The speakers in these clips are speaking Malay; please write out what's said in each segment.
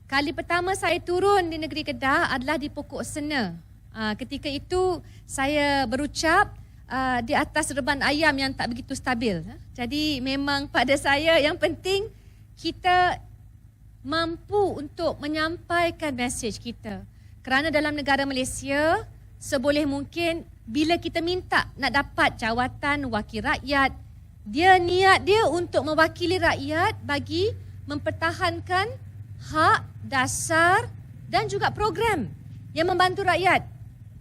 Kali pertama saya turun di negeri Kedah adalah di Pokok Sena. Ketika itu saya berucap di atas reban ayam yang tak begitu stabil. Jadi memang pada saya yang penting kita mampu untuk menyampaikan mesej kita. Kerana dalam negara Malaysia, seboleh mungkin bila kita minta nak dapat jawatan wakil rakyat, niat dia untuk mewakili rakyat bagi mempertahankan hak dasar dan juga program yang membantu rakyat.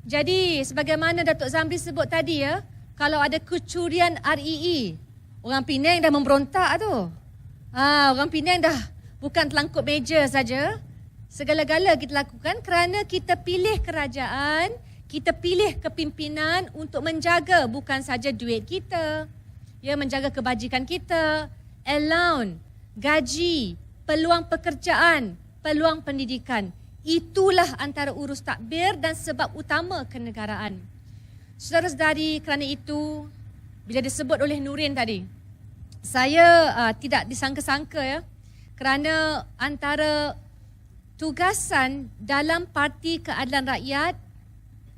Jadi sebagaimana Datuk Zamri sebut tadi ya, kalau ada kecurian REE, orang Penang dah memberontak tu. Orang Penang dah bukan telangkup meja saja. Segala-gala kita lakukan kerana kita pilih kerajaan, kita pilih kepimpinan untuk menjaga bukan saja duit kita, ya, menjaga kebajikan kita, allowance, gaji, peluang pekerjaan, peluang pendidikan. Itulah antara urus takbir dan sebab utama kenegaraan. Saudara-saudari, kerana itu, bila disebut oleh Nurin tadi, saya tidak disangka-sangka ya, kerana antara tugasan dalam Parti Keadilan Rakyat,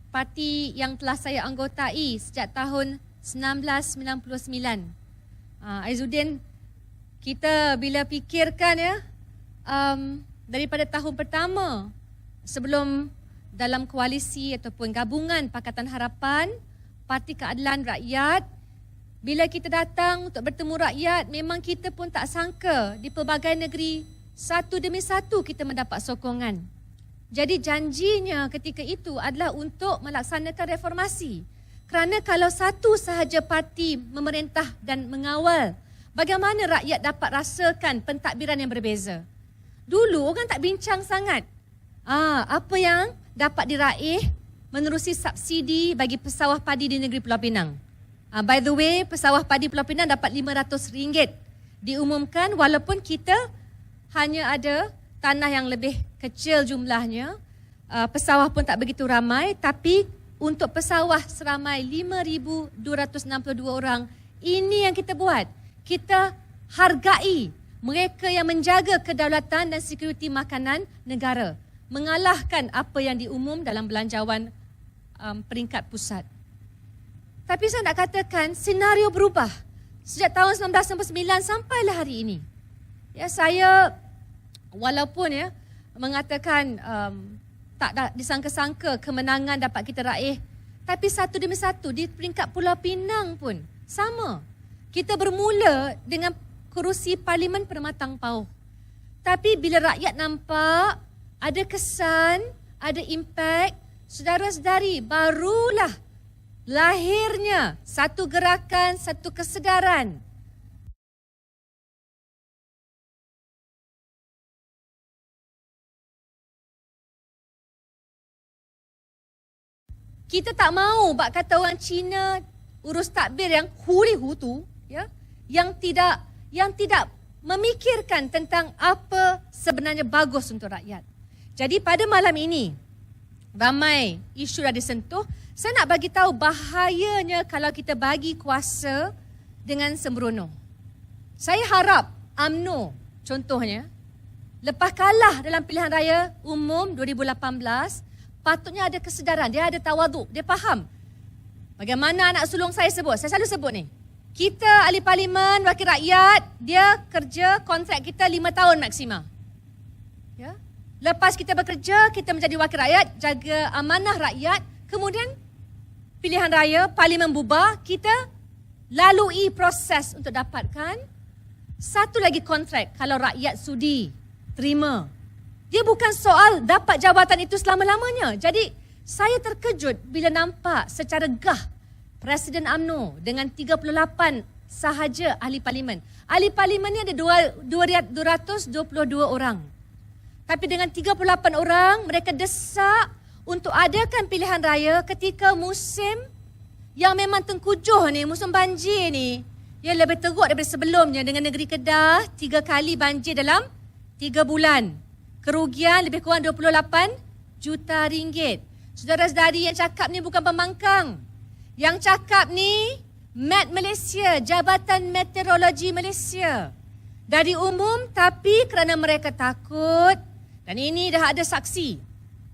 parti yang telah saya anggotai sejak tahun 1999. Aizuddin, kita bila fikirkan ya, daripada tahun pertama sebelum dalam koalisi ataupun gabungan Pakatan Harapan, Parti Keadilan Rakyat, bila kita datang untuk bertemu rakyat, memang kita pun tak sangka di pelbagai negeri satu demi satu kita mendapat sokongan. Jadi janjinya ketika itu adalah untuk melaksanakan reformasi. Kerana kalau satu sahaja parti memerintah dan mengawal, bagaimana rakyat dapat rasakan pentadbiran yang berbeza? Dulu orang tak bincang sangat apa yang dapat diraih menerusi subsidi bagi pesawah padi di negeri Pulau Pinang. By the way, pesawah padi Pulau Pinang dapat RM500 diumumkan walaupun kita hanya ada tanah yang lebih kecil jumlahnya. Pesawah pun tak begitu ramai, tapi untuk pesawah seramai 5,262 orang, ini yang kita buat. Kita hargai mereka yang menjaga kedaulatan dan sekuriti makanan negara, mengalahkan apa yang diumum dalam belanjawan peringkat pusat. Tapi saya nak katakan senario berubah sejak tahun 1999 sampailah hari ini. Ya, saya walaupun ya mengatakan tak disangka-sangka kemenangan dapat kita raih, tapi satu demi satu di peringkat Pulau Pinang pun sama. Kita bermula dengan kerusi Parlimen Permatang Pauh. Tapi bila rakyat nampak ada kesan, ada impak, saudara-saudari, barulah lahirnya satu gerakan, satu kesedaran. Kita tak mahu bak kata orang Cina urus takbir yang huri-hutu, ya, yang tidak memikirkan tentang apa sebenarnya bagus untuk rakyat. Jadi pada malam ini, ramai isu dah disentuh. Saya nak bagi tahu bahayanya kalau kita bagi kuasa dengan sembrono. Saya harap UMNO contohnya, lepas kalah dalam pilihan raya umum 2018, patutnya ada kesedaran, dia ada tawaduk, dia faham. Bagaimana anak sulung saya sebut, saya selalu sebut ni. Kita ahli parlimen, wakil rakyat, dia kerja kontrak kita 5 tahun maksima. Ya? Lepas kita bekerja, kita menjadi wakil rakyat, jaga amanah rakyat, kemudian pilihan raya, parlimen bubar, kita lalui proses untuk dapatkan satu lagi kontrak kalau rakyat sudi terima. Dia bukan soal dapat jabatan itu selama-lamanya. Jadi saya terkejut bila nampak secara gah Presiden UMNO dengan 38 sahaja ahli parlimen. Ahli parlimen ni ada 222 orang. Tapi dengan 38 orang, mereka desak untuk adakan pilihan raya ketika musim yang memang tengkujuh ni, musim banjir ni. Ya, lebih teruk daripada sebelumnya dengan negeri Kedah 3 kali banjir dalam 3 bulan. Kerugian lebih kurang 28 juta ringgit. Saudara-saudari, yang cakap ni bukan pembangkang. Yang cakap ni Met Malaysia, Jabatan Meteorologi Malaysia. Dari umum, tapi kerana mereka takut, Dan ini dah ada saksi.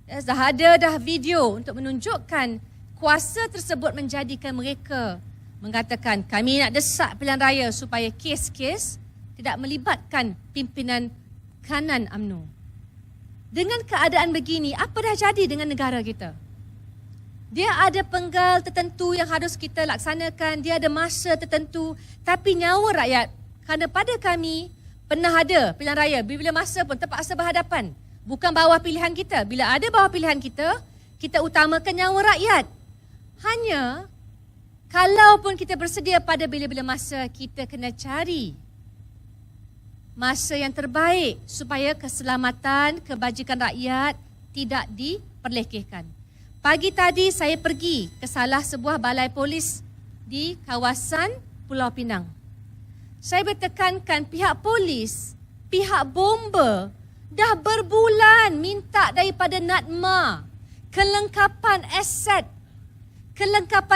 Dah video untuk menunjukkan kuasa tersebut menjadikan mereka mengatakan kami nak desak pilihan raya supaya kes-kes tidak melibatkan pimpinan kanan UMNO. Dengan keadaan begini, apa dah jadi dengan negara kita? Dia ada penggal tertentu yang harus kita laksanakan, dia ada masa tertentu, tapi nyawa rakyat, kerana pada kami pernah ada pilihan raya, bila masa pun terpaksa berhadapan. Bukan bawah pilihan kita. Bila ada bawah pilihan kita, kita utamakan nyawa rakyat. Hanya, kalaupun kita bersedia pada bila-bila masa, kita kena cari masa yang terbaik supaya keselamatan, kebajikan rakyat tidak diperlekehkan. Pagi tadi saya pergi ke salah sebuah balai polis di kawasan Pulau Pinang. Saya bertekankan pihak polis, pihak bomba dah berbulan minta daripada NADMA kelengkapan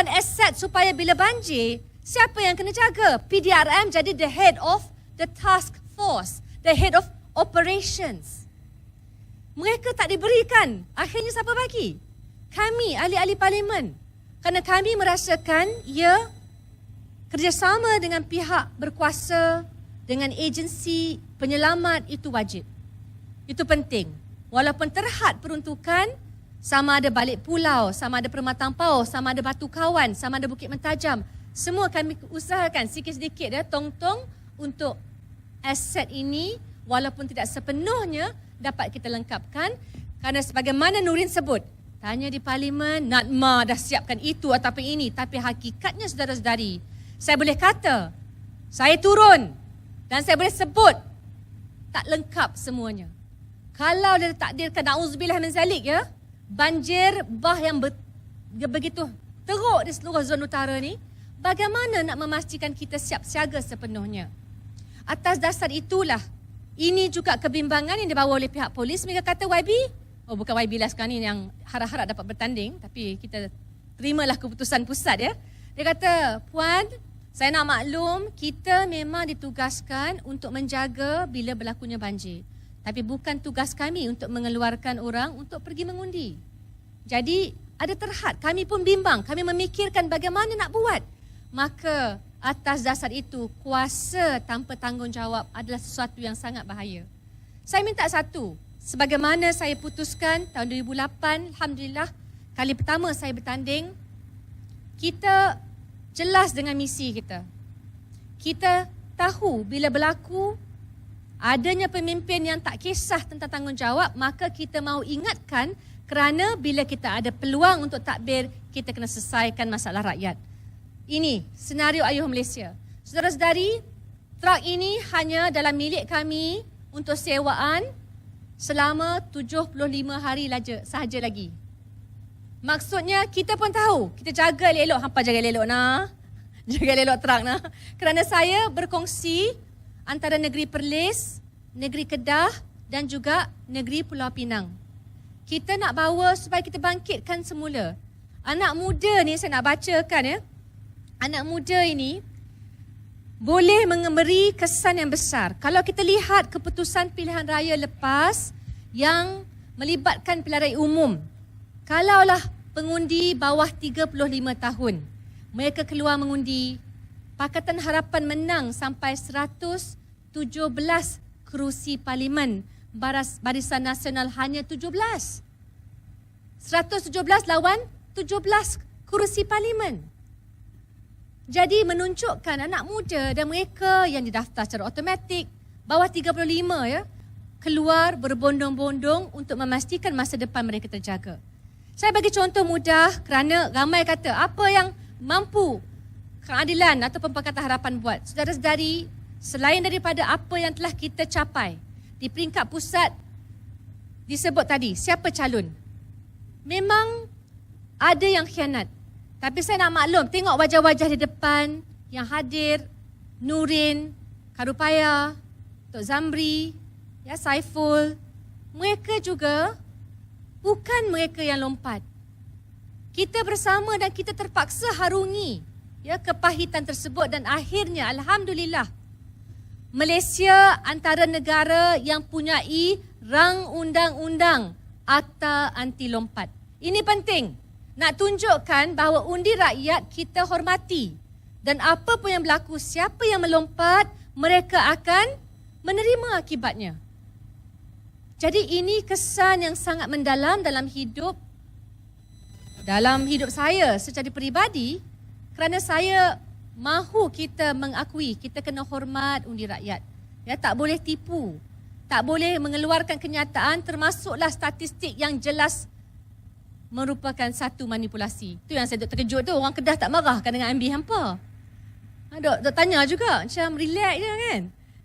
aset supaya bila banjir, siapa yang kena jaga? PDRM jadi the head of the task force, the head of operations. Mereka tak diberikan. Akhirnya siapa bagi? Kami, ahli-ahli parlimen. Kerana kami merasakan kerjasama dengan pihak berkuasa, dengan agensi penyelamat itu wajib. Itu penting. Walaupun terhad peruntukan, sama ada Balik Pulau, sama ada Permatang Pau, sama ada Batu Kawan, sama ada Bukit Mentajam. Semua kami usahakan sikit-sedikit tong-tong untuk aset ini walaupun tidak sepenuhnya dapat kita lengkapkan. Kerana sebagaimana Nurin sebut, tanya di parlimen, NADMA dah siapkan itu ataupun ini. Tapi hakikatnya saudara-saudari, saya boleh kata, saya turun dan saya boleh sebut tak lengkap semuanya. Kalau dia takdirkan, na'udzubillah min zalik banjir bah yang begitu teruk di seluruh zon utara ni, bagaimana nak memastikan kita siap siaga sepenuhnya? Atas dasar itulah, ini juga kebimbangan yang dibawa oleh pihak polis. Mereka kata YB, bukan YB lah sekarang ni yang harap-harap dapat bertanding, tapi kita terimalah keputusan pusat Dia kata, Puan, saya nak maklum, kita memang ditugaskan untuk menjaga bila berlakunya banjir. Tapi bukan tugas kami untuk mengeluarkan orang untuk pergi mengundi. Jadi ada terhad, kami pun bimbang, kami memikirkan bagaimana nak buat. Maka atas dasar itu, kuasa tanpa tanggungjawab adalah sesuatu yang sangat bahaya. Saya minta satu, sebagaimana saya putuskan tahun 2008, Alhamdulillah, kali pertama saya bertanding, kita jelas dengan misi kita. Kita tahu bila berlaku adanya pemimpin yang tak kisah tentang tanggungjawab, maka kita mahu ingatkan kerana bila kita ada peluang untuk takbir, kita kena selesaikan masalah rakyat. Ini senario Ayuh Malaysia. Saudara-saudari, truk ini hanya dalam milik kami untuk sewaan selama 75 hari sahaja lagi. Maksudnya kita pun tahu, kita jaga elok, hampa jaga elok nah. Jaga elok truk nah. Kerana saya berkongsi antara negeri Perlis, negeri Kedah dan juga negeri Pulau Pinang. Kita nak bawa supaya kita bangkitkan semula. Anak muda ni saya nak bacakan Anak muda ini boleh memberi kesan yang besar. Kalau kita lihat keputusan pilihan raya lepas yang melibatkan pilihan raya umum. Kalaulah pengundi bawah 35 tahun, mereka keluar mengundi, Pakatan Harapan menang sampai 117 kerusi parlimen. Barisan Nasional hanya 17. 117 lawan 17 kerusi parlimen. Jadi menunjukkan anak muda dan mereka yang didaftar secara automatik bawah 35 keluar berbondong-bondong untuk memastikan masa depan mereka terjaga. Saya bagi contoh mudah kerana ramai kata apa yang mampu keadilan ataupun Pakatan Harapan buat. Saudara-saudari, selain daripada apa yang telah kita capai di peringkat pusat disebut tadi, siapa calon? Memang ada yang khianat. Tapi saya nak maklum, tengok wajah-wajah di depan yang hadir, Nurin, Karupaya, Tok Zamri, Saiful. Mereka juga bukan mereka yang lompat. Kita bersama dan kita terpaksa harungi kepahitan tersebut dan akhirnya Alhamdulillah Malaysia antara negara yang punyai rang undang-undang Akta Anti Lompat. Ini penting. Nak tunjukkan bahawa undi rakyat kita hormati. Dan apa pun yang berlaku, siapa yang melompat, mereka akan menerima akibatnya. Jadi ini kesan yang sangat mendalam dalam hidup saya secara peribadi, kerana saya mahu kita mengakui kita kena hormat undi rakyat. Ya, tak boleh tipu, tak boleh mengeluarkan kenyataan termasuklah statistik yang jelas merupakan satu manipulasi. Itu yang saya duk terkejut tu, orang Kedah tak marah kan dengan ambil hampa. Dok tanya juga, macam relax je kan.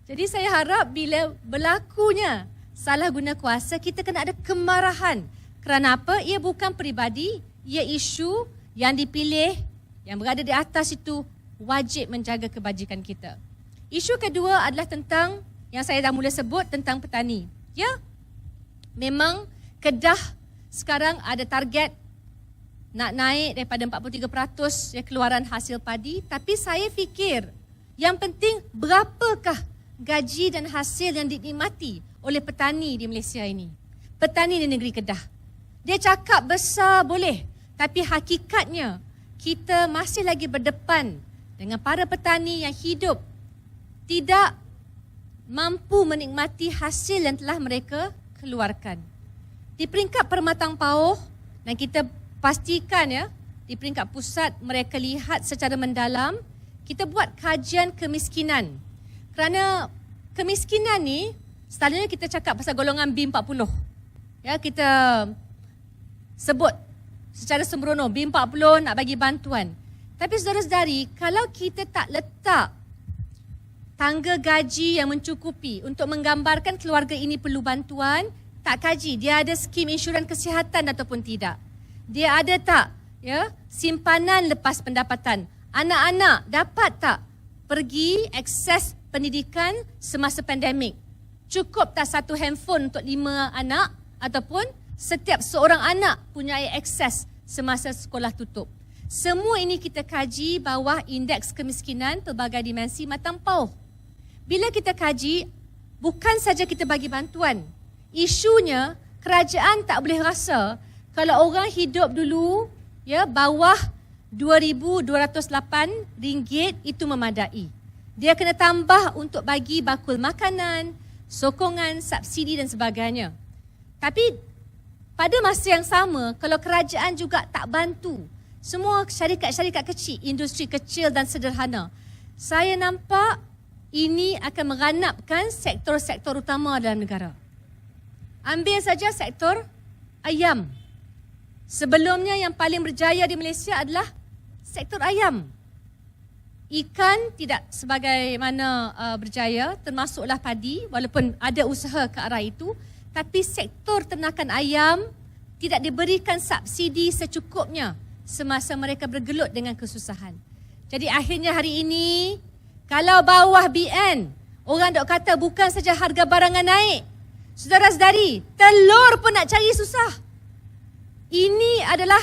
Jadi saya harap bila berlakunya salah guna kuasa, kita kena ada kemarahan. Kerana apa? Ia bukan peribadi, ia isu yang dipilih, yang berada di atas itu wajib menjaga kebajikan kita. Isu kedua adalah tentang, yang saya dah mula sebut, tentang petani. Ya, memang Kedah sekarang ada target nak naik daripada 43% keluaran hasil padi. Tapi saya fikir yang penting berapakah gaji dan hasil yang dinikmati oleh petani di Malaysia ini. Petani di negeri Kedah. Dia cakap besar boleh, tapi hakikatnya kita masih lagi berdepan dengan para petani yang hidup tidak mampu menikmati hasil yang telah mereka keluarkan. Di peringkat permatang pauh, dan kita pastikan ya, di peringkat pusat mereka lihat secara mendalam, kita buat kajian kemiskinan. Kerana kemiskinan ni, selalunya kita cakap pasal golongan B40. Ya, kita sebut secara sembrono, B40 nak bagi bantuan. Tapi saudara-saudari, kalau kita tak letak tangga gaji yang mencukupi untuk menggambarkan keluarga ini perlu bantuan, tak kaji dia ada skim insurans kesihatan ataupun tidak. Dia ada tak ya simpanan lepas pendapatan. Anak-anak dapat tak pergi akses pendidikan semasa pandemik. Cukup tak satu handphone untuk 5 anak ataupun setiap seorang anak punya akses semasa sekolah tutup. Semua ini kita kaji bawah indeks kemiskinan pelbagai dimensi matang pauh. Bila kita kaji, bukan saja kita bagi bantuan. Isunya, kerajaan tak boleh rasa kalau orang hidup dulu ya bawah RM2,208 itu memadai. Dia kena tambah untuk bagi bakul makanan, sokongan, subsidi dan sebagainya. Tapi pada masa yang sama, kalau kerajaan juga tak bantu semua syarikat-syarikat kecil, industri kecil dan sederhana, saya nampak ini akan meranapkan sektor-sektor utama dalam negara. Ambil saja sektor ayam. Sebelumnya yang paling berjaya di Malaysia adalah sektor ayam. Ikan tidak sebagaimana berjaya, termasuklah padi, walaupun ada usaha ke arah itu. Tapi sektor ternakan ayam tidak diberikan subsidi secukupnya semasa mereka bergelut dengan kesusahan. Jadi akhirnya hari ini, kalau bawah BN, orang dok kata bukan saja harga barangan naik. Saudara-saudari, telur pun nak cari susah. Ini adalah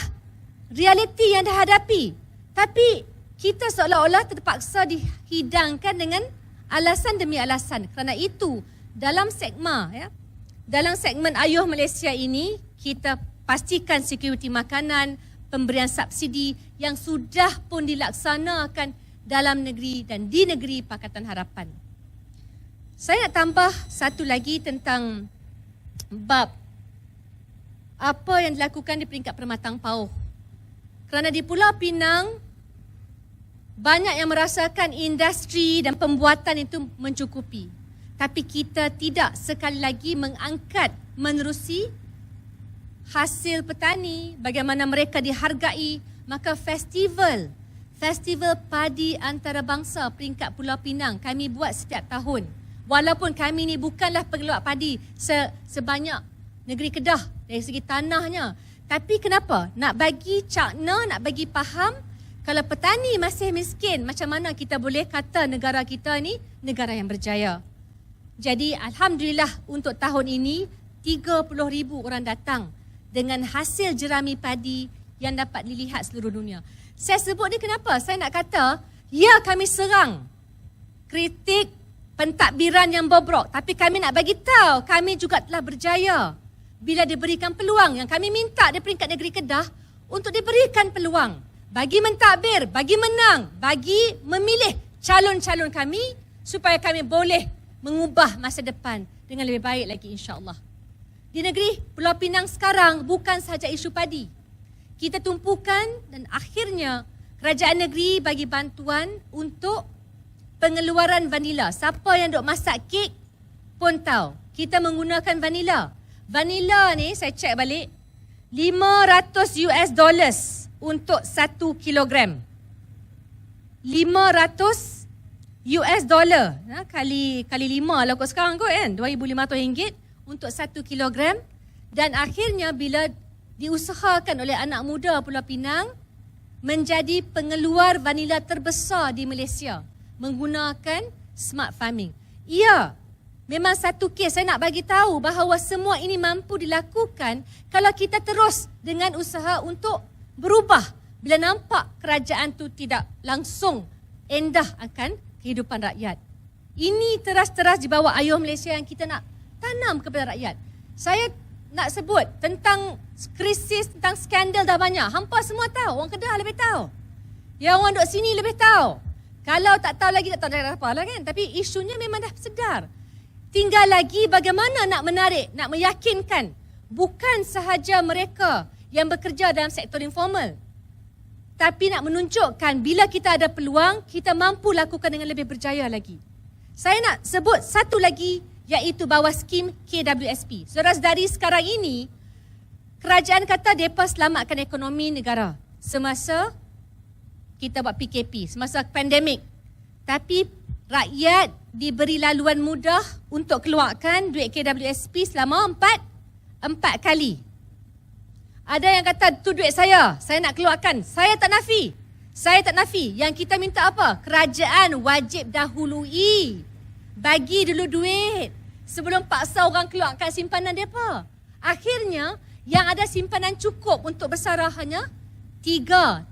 realiti yang dihadapi. Tapi kita seolah-olah terpaksa dihidangkan dengan alasan demi alasan. Kerana itu, dalam segmen Ayuh Malaysia ini, kita pastikan sekuriti makanan, pemberian subsidi yang sudah pun dilaksanakan dalam negeri dan di negeri Pakatan Harapan. Saya nak tambah satu lagi tentang bab apa yang dilakukan di peringkat permatang pauh. Kerana di Pulau Pinang, banyak yang merasakan industri dan pembuatan itu mencukupi. Tapi kita tidak sekali lagi mengangkat menerusi hasil petani, bagaimana mereka dihargai. Maka festival padi antarabangsa peringkat Pulau Pinang kami buat setiap tahun. Walaupun kami ni bukanlah pengeluar padi sebanyak negeri Kedah dari segi tanahnya. Tapi kenapa? Nak bagi cakna, nak bagi faham, kalau petani masih miskin, macam mana kita boleh kata negara kita ni negara yang berjaya. Jadi alhamdulillah untuk tahun ini 30,000 orang datang dengan hasil jerami padi yang dapat dilihat seluruh dunia. Saya sebut ni kenapa? Saya nak kata, ya kami serang kritik pentadbiran yang bobrok. Tapi kami nak bagi tahu, kami juga telah berjaya bila diberikan peluang. Yang kami minta di peringkat negeri Kedah untuk diberikan peluang bagi mentadbir, bagi menang, bagi memilih calon-calon kami supaya kami boleh mengubah masa depan dengan lebih baik lagi, insya-Allah. Di negeri Pulau Pinang sekarang bukan sahaja isu padi. Kita tumpukan dan akhirnya kerajaan negeri bagi bantuan untuk pengeluaran vanila. Siapa yang duk masak kek pun tahu. Kita menggunakan vanila. Vanila ni saya cek balik, $500 untuk 1 kilogram. $500 kali 5 lah kot sekarang kot kan, RM2,500 untuk 1 kilogram. Dan akhirnya bila diusahakan oleh anak muda Pulau Pinang menjadi pengeluar vanila terbesar di Malaysia menggunakan smart farming. Ya, memang satu kes saya nak bagi tahu bahawa semua ini mampu dilakukan kalau kita terus dengan usaha untuk berubah bila nampak kerajaan tu tidak langsung endah akan kehidupan rakyat. Ini teras-teras di bawah ayuh Malaysia yang kita nak tanam kepada rakyat. Saya nak sebut tentang krisis, tentang skandal dah banyak. Hampa semua tahu, orang Kedah lebih tahu. Yang orang duduk sini lebih tahu. Kalau tak tahu lagi, tak tahu dah apa lah kan. Tapi isunya memang dah sedar. Tinggal lagi bagaimana nak menarik, nak meyakinkan bukan sahaja mereka yang bekerja dalam sektor informal, tapi nak menunjukkan bila kita ada peluang, kita mampu lakukan dengan lebih berjaya lagi. Saya nak sebut satu lagi, iaitu bawah skim KWSP. Saudara-saudari, sekarang ini kerajaan kata mereka selamatkan ekonomi negara semasa kita buat PKP, semasa pandemik. Tapi rakyat diberi laluan mudah untuk keluarkan duit KWSP selama 4 kali. Ada yang kata, tu duit saya nak keluarkan. Saya tak nafi. Yang kita minta apa? Kerajaan wajib dahului. Bagi dulu duit sebelum paksa orang keluarkan simpanan mereka. Akhirnya, yang ada simpanan cukup untuk bersara hanya 3%.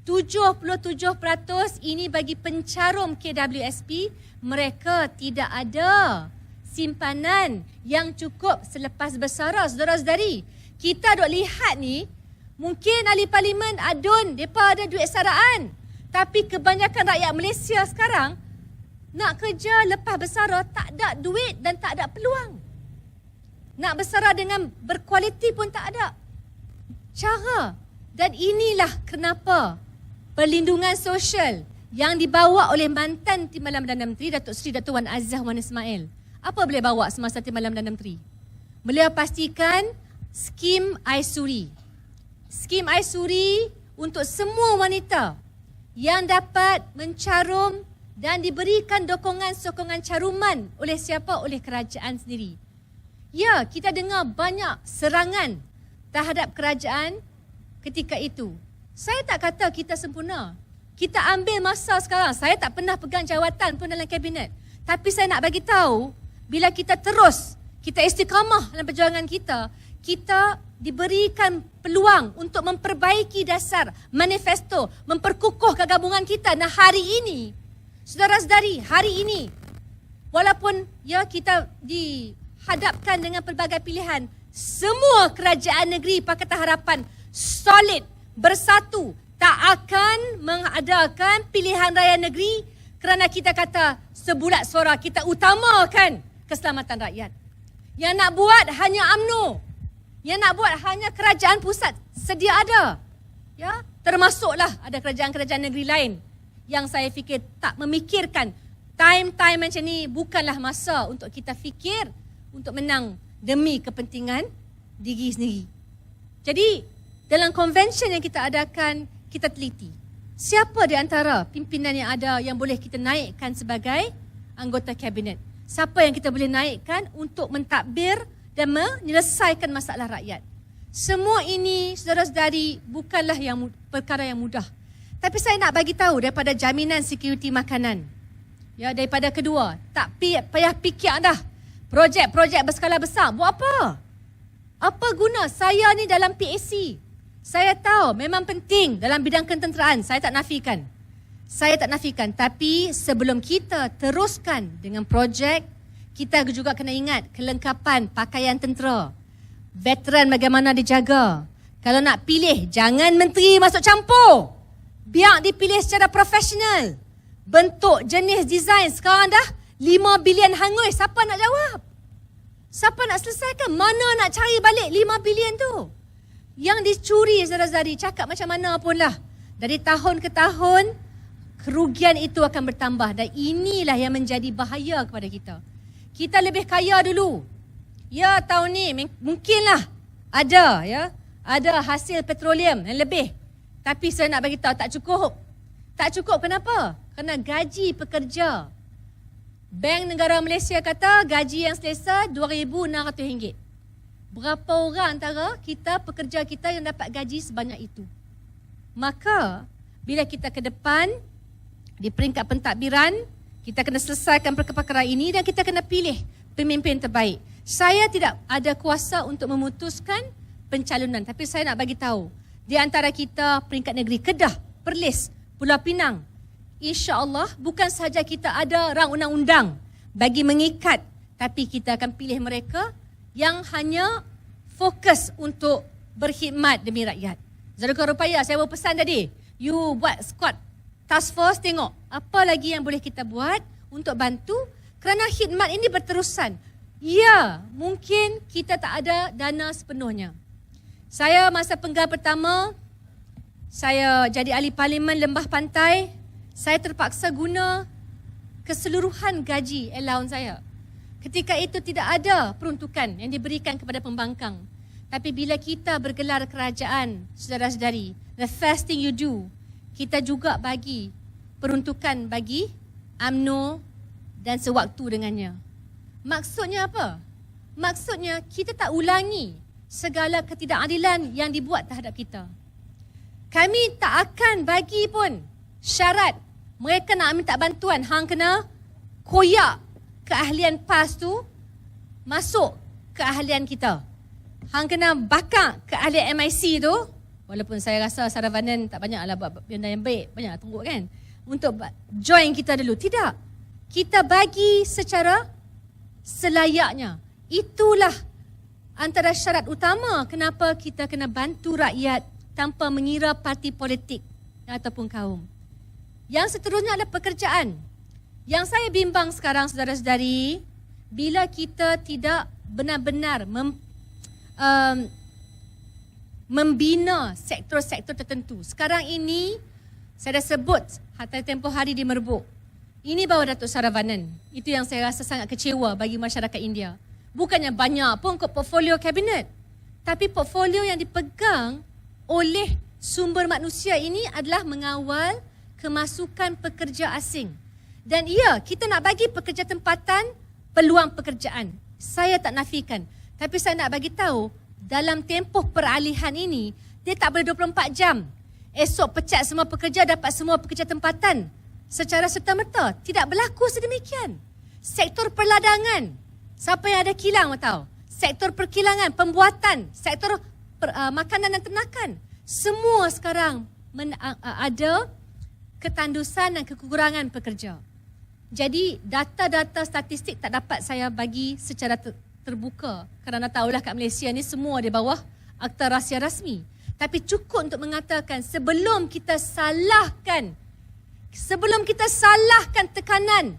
77% ini bagi pencarum KWSP, mereka tidak ada simpanan yang cukup selepas bersara. Saudara-saudari, kita duk lihat ni, mungkin ahli parlimen adun, mereka ada duit saraan. Tapi kebanyakan rakyat Malaysia sekarang, nak kerja lepas bersara tak ada duit dan tak ada peluang. Nak bersara dengan berkualiti pun tak ada cara. Dan inilah kenapa perlindungan sosial yang dibawa oleh mantan Timbalan Perdana Menteri Datuk Seri Dato' Wan Azizah Wan Ismail. Apa beliau bawa semasa Timbalan Perdana Menteri? Beliau pastikan skim Aisuri. Skim Aisuri untuk semua wanita yang dapat mencarum dan diberikan sokongan caruman oleh siapa? Oleh kerajaan sendiri. Ya, kita dengar banyak serangan terhadap kerajaan ketika itu. Saya tak kata kita sempurna. Kita ambil masa sekarang. Saya tak pernah pegang jawatan pun dalam kabinet. Tapi saya nak bagi tahu, bila kita terus, kita istiqamah dalam perjuangan kita, kita diberikan peluang untuk memperbaiki dasar manifesto, memperkukuh kegabungan kita. Nah, hari ini, saudara-saudari, hari ini, walaupun ya kita dihadapkan dengan pelbagai pilihan, semua kerajaan negeri Pakatan Harapan solid, bersatu, tak akan mengadakan pilihan raya negeri kerana kita kata sebulat suara, kita utamakan keselamatan rakyat. Yang nak buat hanya UMNO. Yang nak buat hanya kerajaan pusat sedia ada. Ya, termasuklah ada kerajaan-kerajaan negeri lain yang saya fikir tak memikirkan time-time macam ni bukanlah masa untuk kita fikir untuk menang demi kepentingan diri sendiri. Jadi dalam konvensyen yang kita adakan, kita teliti siapa di antara pimpinan yang ada yang boleh kita naikkan sebagai anggota kabinet. Siapa yang kita boleh naikkan untuk mentadbir dan menyelesaikan masalah rakyat. Semua ini, saudara-saudari, bukanlah perkara yang mudah. Tapi saya nak bagi tahu daripada jaminan security makanan. Ya, daripada kedua, tak payah fikir dah. Projek-projek berskala besar, buat apa? Apa guna? Saya ni dalam PAC. Saya tahu memang penting dalam bidang ketenteraan, saya tak nafikan. Saya tak nafikan, tapi sebelum kita teruskan dengan projek, kita juga kena ingat kelengkapan pakaian tentera. Veteran bagaimana dijaga. Kalau nak pilih, jangan menteri masuk campur. Biar dipilih secara profesional. Bentuk, jenis, design sekarang dah 5 bilion hangus. Siapa nak jawab? Siapa nak selesaikan? Mana nak cari balik 5 bilion tu? Yang dicuri saudara-saudari, cakap macam mana pun lah. Dari tahun ke tahun, kerugian itu akan bertambah. Dan inilah yang menjadi bahaya kepada kita. Kita lebih kaya dulu. Ya, tahun ni mungkinlah ada ya, ada hasil petroleum yang lebih. Tapi saya nak bagi tahu tak cukup. Tak cukup kenapa? Kerana gaji pekerja. Bank Negara Malaysia kata gaji yang selesa RM2,600. Berapa orang antara kita, pekerja kita yang dapat gaji sebanyak itu? Maka bila kita ke depan di peringkat pentadbiran, kita kena selesaikan perkara-perkara ini dan kita kena pilih pemimpin terbaik. Saya tidak ada kuasa untuk memutuskan pencalonan, tapi saya nak bagi tahu di antara kita peringkat negeri Kedah, Perlis, Pulau Pinang, insya-Allah bukan sahaja kita ada rang undang-undang bagi mengikat, tapi kita akan pilih mereka yang hanya fokus untuk berkhidmat demi rakyat. Zalika Rupaya, saya berpesan tadi, you buat squad task force, tengok apa lagi yang boleh kita buat untuk bantu kerana khidmat ini berterusan. Ya, mungkin kita tak ada dana sepenuhnya. Saya masa penggal pertama, saya jadi ahli parlimen Lembah Pantai, saya terpaksa guna keseluruhan gaji allowance saya. Ketika itu tidak ada peruntukan yang diberikan kepada pembangkang. Tapi bila kita bergelar kerajaan, saudara-saudari, the first thing you do, kita juga bagi peruntukan bagi UMNO dan sewaktu dengannya. Maksudnya apa? Maksudnya kita tak ulangi segala ketidakadilan yang dibuat terhadap kita. Kami tak akan bagi pun syarat mereka nak minta bantuan, hang kena koyak keahlian PAS tu masuk keahlian kita. Hang kena bakar keahlian MIC tu, walaupun saya rasa Saravanan tak banyaklah buat benda yang baik, banyaklah tunggu kan, untuk join kita dulu. Tidak. Kita bagi secara selayaknya. Itulah antara syarat utama kenapa kita kena bantu rakyat tanpa mengira parti politik ataupun kaum. Yang seterusnya adalah pekerjaan. Yang saya bimbang sekarang, saudara-saudari, bila kita tidak benar-benar membina sektor-sektor tertentu. Sekarang ini, saya dah sebut hatta tempoh hari di Merbuk. Ini bawa Datuk Saravanan. Itu yang saya rasa sangat kecewa bagi masyarakat India. Bukannya banyak pun portfolio kabinet. Tapi portfolio yang dipegang oleh sumber manusia ini adalah mengawal kemasukan pekerja asing. Dan ya, kita nak bagi pekerja tempatan peluang pekerjaan. Saya tak nafikan. Tapi saya nak bagi tahu, dalam tempoh peralihan ini, dia tak boleh 24 jam. Esok pecat semua pekerja, dapat semua pekerja tempatan. Secara serta-merta, tidak berlaku sedemikian. Sektor perladangan, siapa yang ada kilang tahu? Sektor perkilangan, pembuatan, sektor makanan dan ternakan. Semua sekarang ada ketandusan dan kekurangan pekerja. Jadi data-data statistik tak dapat saya bagi secara terbuka. Kerana tahulah kat Malaysia ni semua di bawah Akta Rahsia Rasmi. Tapi cukup untuk mengatakan sebelum kita salahkan tekanan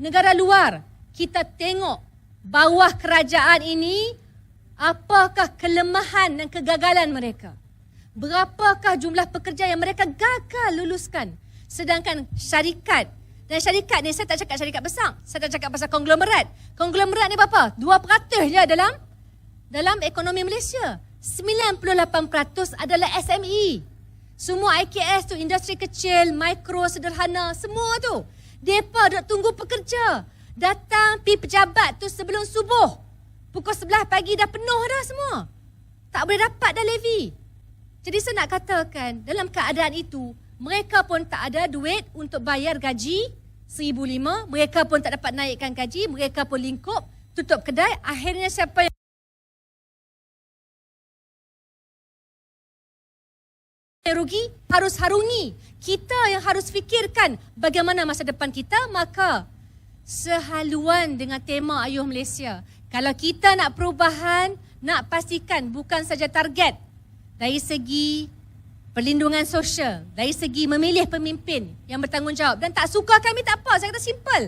negara luar, kita tengok bawah kerajaan ini apakah kelemahan dan kegagalan mereka. Berapakah jumlah pekerja yang mereka gagal luluskan. Sedangkan syarikat, dan syarikat ni saya tak cakap syarikat besar, saya tak cakap pasal konglomerat. Konglomerat ni berapa? 2% je dalam ekonomi Malaysia. 98% adalah SME. Semua IKS tu, industri kecil, mikro, sederhana, semua tu. Mereka duk tunggu pekerja. Datang pergi pejabat tu sebelum subuh. Pukul 11 pagi dah penuh dah semua. Tak boleh dapat dah levy. Jadi saya nak katakan, dalam keadaan itu, mereka pun tak ada duit untuk bayar gaji 1,500. Mereka pun tak dapat naikkan gaji. Mereka pun lingkup, tutup kedai. Akhirnya siapa rugi, harus harungi. Kita yang harus fikirkan bagaimana masa depan kita, maka sehaluan dengan tema Ayuh Malaysia. Kalau kita nak perubahan, nak pastikan bukan saja target dari segi perlindungan sosial, dari segi memilih pemimpin yang bertanggungjawab. Dan tak suka kami tak apa, saya kata simple.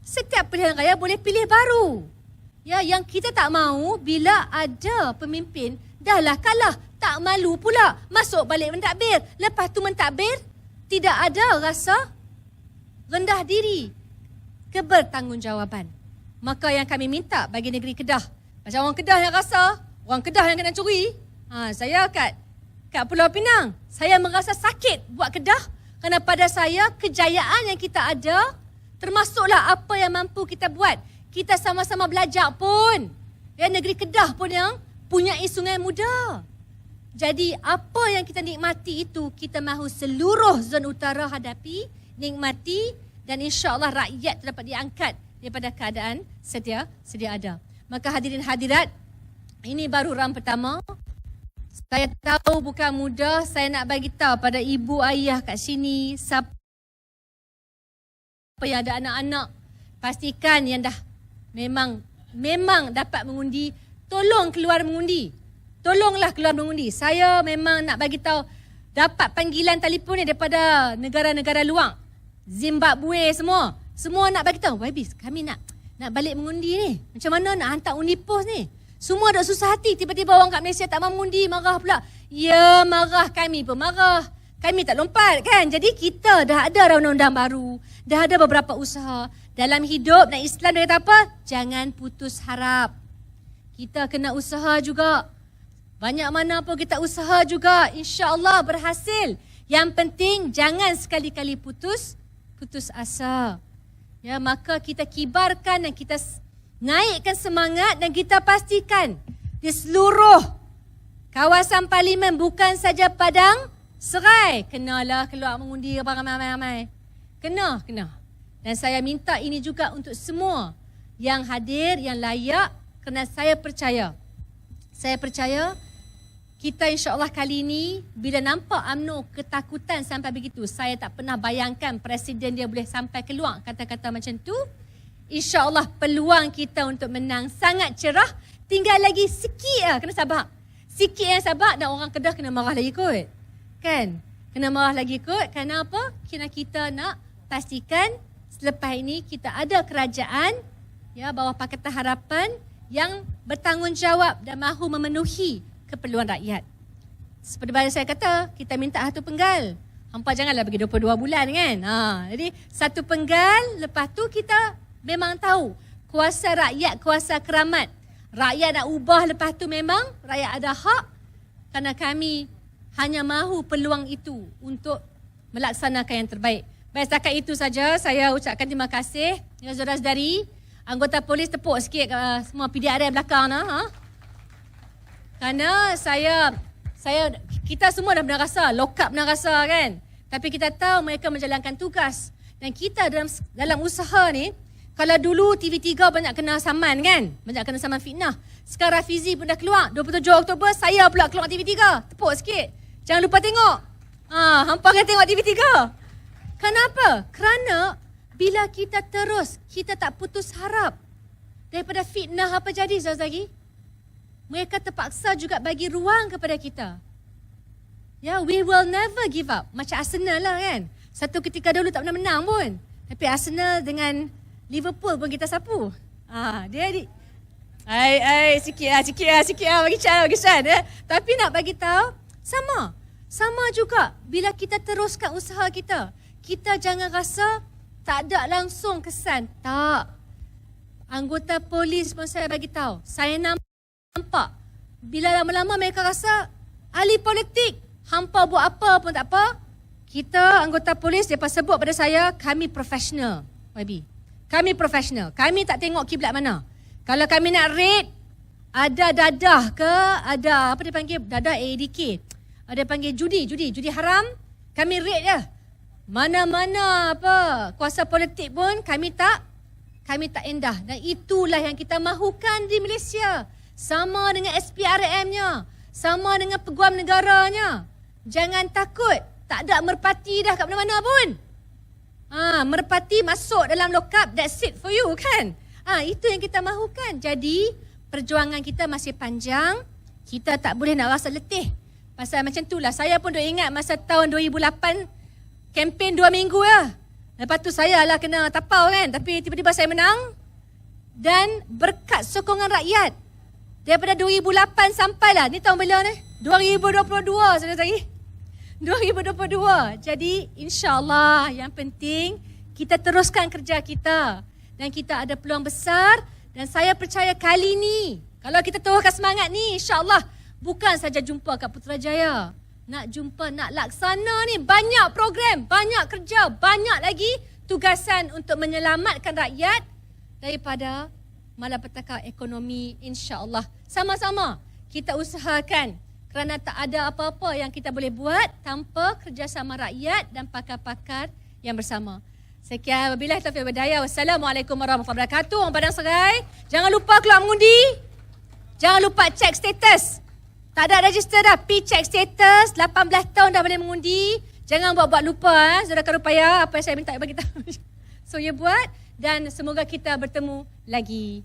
Setiap pilihan raya boleh pilih baru. Ya, yang kita tak mahu bila ada pemimpin dahlah kalah, tak malu pula masuk balik mentadbir. Lepas tu mentadbir tidak ada rasa rendah diri, kebertanggungjawaban. Maka yang kami minta bagi negeri Kedah, macam orang Kedah yang rasa, orang Kedah yang kena curi. Saya kat Pulau Pinang, saya merasa sakit buat Kedah kerana pada saya kejayaan yang kita ada, termasuklah apa yang mampu kita buat. Kita sama-sama belajar pun. Ya, negeri Kedah pun yang punya sungai muda. Jadi apa yang kita nikmati itu, kita mahu seluruh zon utara hadapi, nikmati, dan insya-Allah rakyat dapat diangkat daripada keadaan sedia ada. Maka hadirin hadirat, ini baru round pertama. Saya tahu bukan mudah, saya nak bagi tahu pada ibu ayah kat sini, siapa yang ada anak-anak, pastikan yang dah memang dapat mengundi, tolong keluar mengundi. Tolonglah keluar mengundi. Saya memang nak bagi tahu, dapat panggilan telefon ni daripada negara-negara luar. Zimbabwe semua. Semua nak bagi tahu, YB, kami nak balik mengundi ni. Macam mana nak hantar undi pos ni? Semua dah susah hati. Tiba-tiba orang kat Malaysia tak mahu mengundi, marah pula. Ya, marah, kami pun marah. Kami tak lompat kan. Jadi kita dah ada undang-undang baru. Dah ada beberapa usaha. Dalam hidup dan Islam dia kata apa? Jangan putus harap. Kita kena usaha juga. Banyak mana pun kita usaha juga. InsyaAllah berhasil. Yang penting jangan sekali-kali putus asa. Ya, maka kita kibarkan dan kita naikkan semangat dan kita pastikan di seluruh kawasan parlimen, bukan saja Padang Serai, kenalah keluar mengundi ramai-ramai. Kena. Dan saya minta ini juga untuk semua yang hadir, yang layak, kerana saya percaya kita insya-Allah kali ini bila nampak UMNO ketakutan sampai begitu, saya tak pernah bayangkan presiden dia boleh sampai keluar kata-kata macam tu. InsyaAllah peluang kita untuk menang sangat cerah. Tinggal lagi sikit lah, kena sabar. Sikit yang sabar dan orang Kedah kena marah lagi kot. Kan? Kena marah lagi kot. Kerana apa? Kerana kita nak pastikan selepas ini kita ada kerajaan ya, bawah Pakatan Harapan yang bertanggungjawab dan mahu memenuhi keperluan rakyat. Seperti mana saya kata, kita minta satu penggal. Hampa janganlah bagi 22 bulan kan. Jadi satu penggal, lepas tu kita memang tahu kuasa rakyat, kuasa keramat. Rakyat nak ubah, lepas tu memang rakyat ada hak. Kerana kami hanya mahu peluang itu untuk melaksanakan yang terbaik. Baik, setakat itu saja saya ucapkan terima kasih. Ya, saudara-saudari, anggota polis tepuk sikit semua PDRM belakang. Kerana kita semua dah pernah rasa, lock up pernah rasa kan. Tapi kita tahu mereka menjalankan tugas. Dan kita dalam usaha ni, kalau dulu TV3 banyak kena saman kan? Banyak kena saman fitnah. Sekarang Fizi pun dah keluar. 27 Oktober saya pula keluar TV3. Tepuk sikit. Jangan lupa tengok. Hampa akan tengok TV3. Kenapa? Kerana bila kita tak putus harap daripada fitnah apa jadi saudara-saudari, mereka terpaksa juga bagi ruang kepada kita. Ya, we will never give up. Macam Arsenal lah kan. Satu ketika dulu tak pernah menang pun. Tapi Arsenal dengan Liverpool pun kita sapu. Sikit lah. Bagi Chan. Tapi nak bagi tahu, sama juga bila kita teruskan usaha kita. Kita jangan rasa tak ada langsung kesan. Tak. Anggota polis pun saya bagi tahu. Saya nampak. Bila lama-lama mereka rasa ahli politik. Hampa buat apa pun tak apa. Kita anggota polis, mereka sebut pada saya, kami profesional. YB. Kami profesional. Kami tak tengok kiblat mana. Kalau kami nak raid, ada dadah ke, ada apa dia panggil, dadah ADK. Ada panggil judi haram, kami raid je. Mana-mana apa kuasa politik pun kami tak endah. Dan itulah yang kita mahukan di Malaysia. Sama dengan SPRM-nya, sama dengan peguam negaranya. Jangan takut. Tak ada merpati dah kat mana-mana pun. Merpati masuk dalam lokap, that's it for you kan. Itu yang kita mahukan. Jadi perjuangan kita masih panjang. Kita tak boleh nak rasa letih. Pasal macam itulah, saya pun ingat masa tahun 2008, kempen 2 minggu lah. Lepas tu saya lah kena tapau kan. Tapi tiba-tiba saya menang. Dan berkat sokongan rakyat. Daripada 2008 sampailah, ni tahun bila ni? 2022 sudah lagi. 2022. Jadi insyaAllah yang penting kita teruskan kerja kita. Dan kita ada peluang besar. Dan saya percaya kali ni, kalau kita teruskan semangat ni, insyaAllah bukan saja jumpa kat Putrajaya. Nak jumpa, nak laksana ni banyak program, banyak kerja, banyak lagi tugasan untuk menyelamatkan rakyat daripada malapetaka ekonomi, insya-Allah. Sama-sama kita usahakan kerana tak ada apa-apa yang kita boleh buat tanpa kerjasama rakyat dan pakar-pakar yang bersama. Sekian, wabillahi taufiq wal hidayah. Wassalamualaikum warahmatullahi wabarakatuh. Orang Padang Serai, jangan lupa keluar mengundi. Jangan lupa cek status. Tak ada register dah, pergi cek status. 18 tahun dah boleh mengundi. Jangan buat-buat lupa, saudara Karupaya, apa yang saya minta bagi tahu. So, ya buat dan semoga kita bertemu lagi.